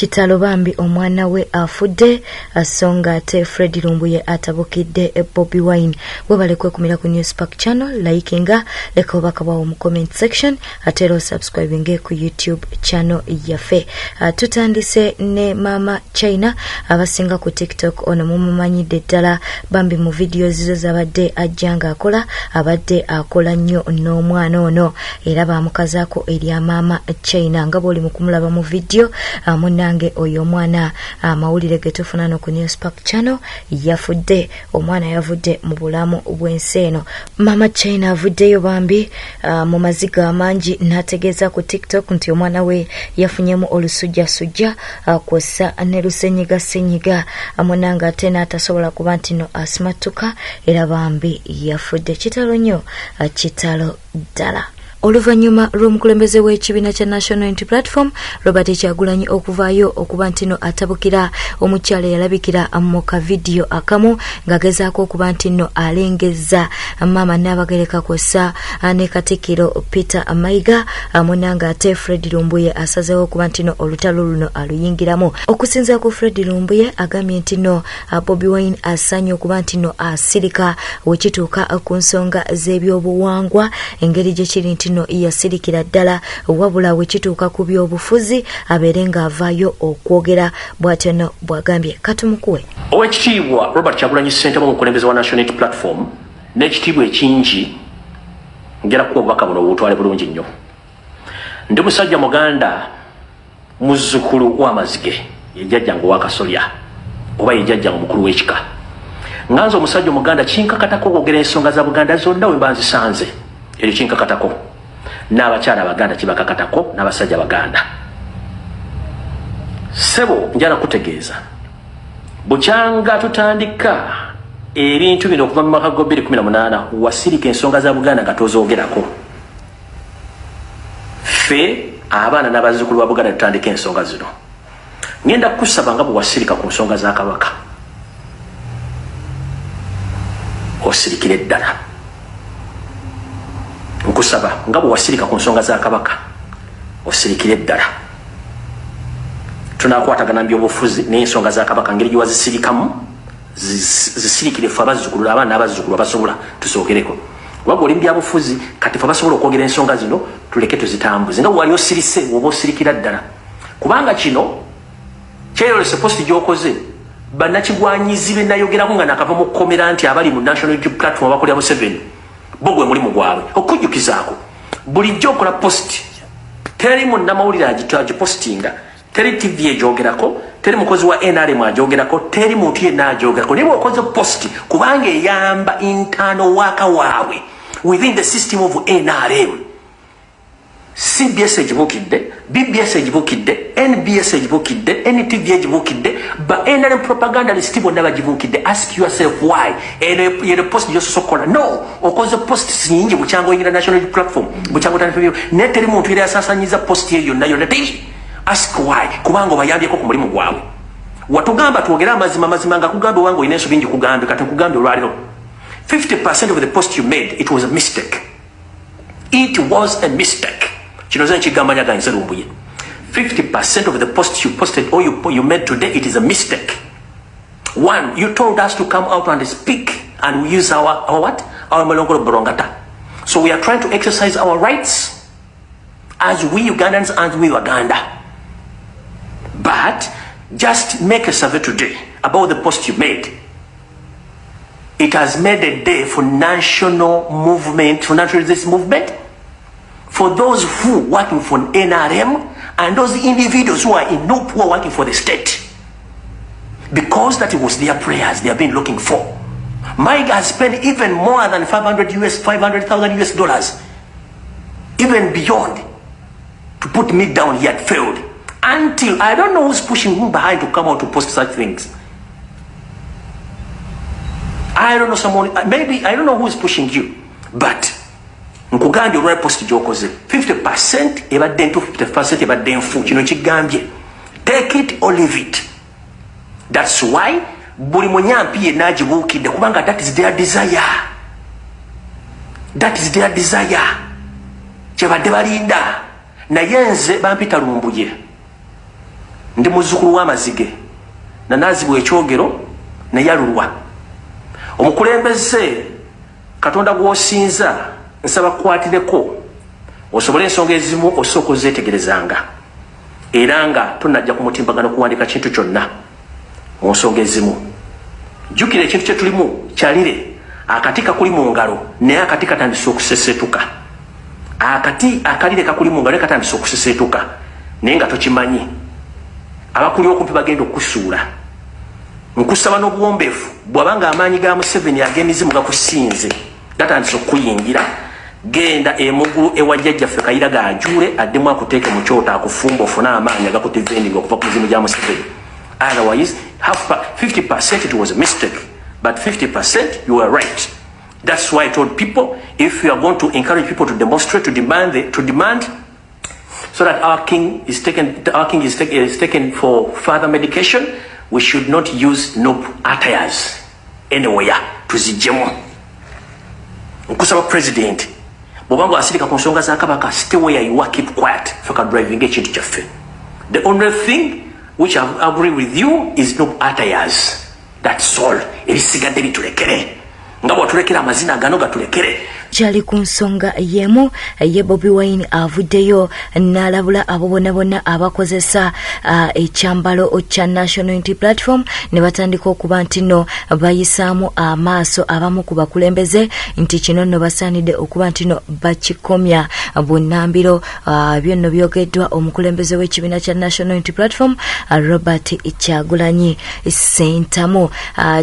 Kitalo Bambi Omwana we afudde asonga ate Fred Lumbuye atabukidde Bobi Wine webale kwekumira ku News Park channel likinga leka obakabawo mu comment section atero subscribing ku YouTube channel yaffe. Tutandise ne Mama China abasinga ku TikTok ono mumumanyidde ddala Bambi mu videos zo zabadde ajjanga akola abadde akola nnyo n'omwana ono era bamukazaako eri Mama China nga boli mukumulaba mu video nange oyo mwana amawulire getufuna no ku News Park channel yafudde omwana yavudde mu bulamu bw'enseno. Mama China avuddeyo Bambi mu maziga amangi nategeeza ku TikTok nti omwana we yafunyemu olusujja kwossa ne lusenyiga amunanga ate n'atasobola kuba nti no asimatuka era Bambi yafudde. Kitalo nnyo kitalo ddala. Oluvanyuma lw'omukulembeze w'ekibiina kya National Unity Platform Robert Kyagulanyi okuvaayo okuba ntino atabukira omukyala yalabikira mu ka video akamu ng'agezaako okuba ntino alengeza Mama Nabagereka kwossa ne Katikkiro Peter Mayiga amunanga ate Fred Lumbuye asazeewo okuba ntino olutalo luno aluyingiramu. Okusinza ku Fred Lumbuye agambye ntino Bobi Wine asanye okuba ntino asirika wekituuka ku nsonga z'ebyobuwangwa engeri gye kiri ntino yasirikira ddala wabula wekituuka ku byobufuzi abeere ng'avaayo okwogera bw'atyo no bw'agambye. Katumukuwe Oweekitiibwa Robert Kyagulanyi Ssentamu omukulembeze wa National Unity Platform n'ekitiibwa ekingi ngera kuba obubaka buno butwale bulungi nnyo. Ndi musajja muganda muzzukulu w'amazige yejjajjange ow'akasolya oba yejjajjange omukulu w'ekika nganze omusajja omuganda kinkakatako okwogera ensonga za Buganda zonna we mba nzisanze eryo kinkakatako n'abakyala Abaganda kibakakatako n'abasajja Baganda. Sebo njala kutegeeza bukyanga tutandika ebintu bino okuva mu mwaka gwa 2018 wasirika ensonga za Buganda nga tozoogerako ffe abaana n'abazzukulu ba Buganda tutandika ensonga zino. Ngenda kusaba nga bwe wasirika ku nsonga za Kabaka osirikire ddala. Nkusaba nga bwe wasirika ku nsonga za Kabaka osirikire ddala. Tunakwatagana by'obufuzi n'ensonga za Kabaka ngeri gye wazisirikamu zisirikire ffe abazzukulu abaana n'abazzukulu abasobola tusookereko. Wabwe oli mu byabufuzi kati ffe abasobola okwogera ensonga zino tuleke tuzitambuze nga bwe wali osirise oba osirikira ddala. Kubanga kino kyeyolese posti gy'okoze bannakigwanyizi be nayogerako nga nakava mu kkomera nti abali mu National Unity Platform abakolera Museveni bogwe mulimu gwabwe okujjukizaako bulijjo okola posti teri munnamawulire agipostinga teri TV egyogerako teri mukozi wa NRM agyogerako teri muntu yenna agyogerako naye okoze posti kubanga eyamba internal waka waabwe within the system of NRM. CBS egibukidde, BBS egibukidde, NBS egibukidde, NTV egibukidde, ba NRM propaganda listi bonna bagibukidde. Ask yourself why. Ene post yososokola. No, okoze post nyingi bukyanga oyingira National Unity Platform. Bukyanga otandika neteri muntu yali asasanyiza post eyo nayo teri. Ask why. Kubanga obayambyeko ku mulimu gwabwe. Watugamba tuogera amazima nga kugambe wange oyina ensobi bingi kugambe kati kugambe olwaliro. 50% of the post you made, it was a mistake. It was a mistake. Chinoza chigambanya ganze Lumbuye. 50% of the posts you posted or you made today, it is a mistake. One, you told us to come out and speak and we use our what? Our Malongolo Borongata. So we are trying to exercise our rights as we Ugandans and we Uganda. But just make a survey today about the post you made. It has made a day for national movement, for national resistance movement, for those who working for NRM and those individuals who are in no poor working for the state. Because that was their prayers they have been looking for. Mike has spent even more than $500,000 US dollars, even beyond, to put me down. He had failed. Until I don't know who's pushing him behind to come out to post such things. I don't know someone, maybe I don't know who's pushing you, but nkugambye olwa post gyokoze 50% ebadde ntu 50% ebadde nfu kino kigambye take it or leave it. That's why buli munyampi yenna agibuukidde kubanga that is their desire. That is their desire. Kyebadde balinda naye nze bampita Lumbuye ndi muzzukulu w'amazige nanaazibwa ekyogero neyalulwa omukulembeze Katonda gw'osinza nsaba kukwatireko osobole ensonga ezimu osooka ozeetegerezanga era nga tonajja ku mutimbagano kuwandika kintu kyonna mu nsonga ezimu. Jjukira ekintu kye tulimu kyalire akati kakuli mu ngalo naye akati katandise okusesetuka. Akati akalire kakuli mu ngalo katandise okusesetuka naye nga tokimanyi. Abakuli okumpi bagenda okusuula. Nkusaba n'obuwombeefu bw'abanga amaanyi ga Museveni ag'emizimu gakusinze gatandise okuyingira genda emugulu ewajjajjaffe Kayira gajule addemu akuteeke mu kyoto akufumba ofune amaanyi agakutevendinga okuva ku mizimu gya Museveni. Otherwise, 50% it was a mistake, but 50% you were right. That's why I told people, if you are going to encourage people to demonstrate, to demand, so that our king is taken for further medication, we should not use no attires anywhere to zijemo. Nkusaba president, bobanga asirika ku nsonga za Kabaka, stay where you are, keep quiet. Faka driving ekintu kyaffe. The only thing which I agree with you is no attires. That's all. Ebisigadde bitulekere. Nga bw'atulekera amazina gano gatulekere. Kyali ku nsonga yemu ye Bobi Wine avuddeyo n'alabula abo bonna abakozesa ekyambalo kya National Unity Platform ne batandika okuba nti no bayisaamu amaaso abamu ku bakulembeze nti kino nno basaanidde okuba nti no bakikomya. Bunnambiro byonno byogeddwa omukulembeze w'ekibiina kya National Unity Platform Robert Kyagulanyi Ssentamu.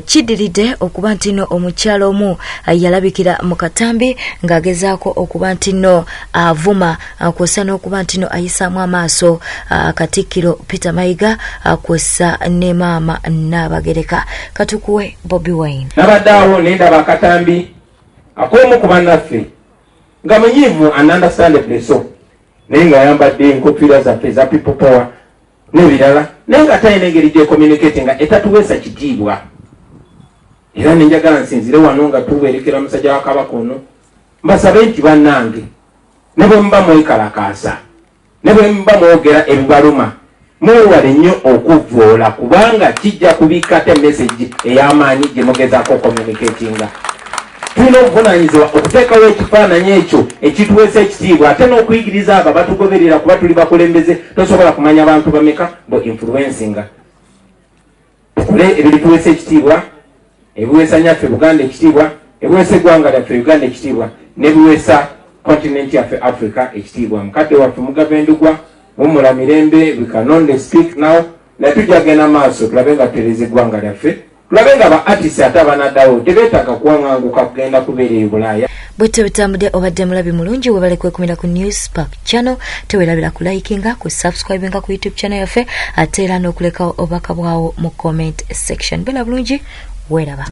Kiddiridde okuba nti no omukyalo omu yalabikira mu katambi ngagezaako okuba nti no avuma kwosa n'okuba nti no ayisaamu amaaso Katikkiro Peter Mayiga kwosa ne maama Nnabagereka. Katukuwe Bobi Wine. Nabadde nendaba akatambi ak'omu ku bannaffe nga munyiivu understandably so naye nga ayambadde enkofiira zaffe za people power n'ebirala naye nga talina engeri gy'ecommunicate nga etatuweesa kitiibwa. Era nenjagala nsinzire wano nga tuwerekera musajja wa Kabaka ono mbasabe nti bannange ne bwe muba mwekalakaasa ne bwe muba mwogera ebibaluma mwewale nnyo okuvvoola kubanga kijja kubikate message ey'amaanyi gye mugezaako communicatinga. Tulina obuvunaanyizibwa okuteekawo ekifaananyi ekyo ekituweesa ekitiibwa ate n'okuyigiriza abo batugoberera kuba tuli bakulembeze tosobola kumanya bantu bameka bo influencinga. Tukule ebirituweesa ekitiibwa ebiweesa nyaffe Buganda ekitiibwa ebiweesa eggwanga lyaffe Uganda ekitiibwa nebiweesa continent yaffe Africa ekitiibwa. Mukadde waffe Mugabendugwa mumula mirembe we can only speak now na tujagenda maaso tulabe nga tereza eggwanga lyaffe tulabe nga ba artist ate abanaddawo tebeetaaga kuwaŋŋanguka kugenda kubeera e Bulaaya. Bwete bitambudde obadde mulabi mulungi webale kwekumira ku News Park channel tewerabira ku likinga ku subscribinga ku YouTube channel yaffe ate era n'okulekawo obubaka bwawo mu comment section. Bela bulungi weraba.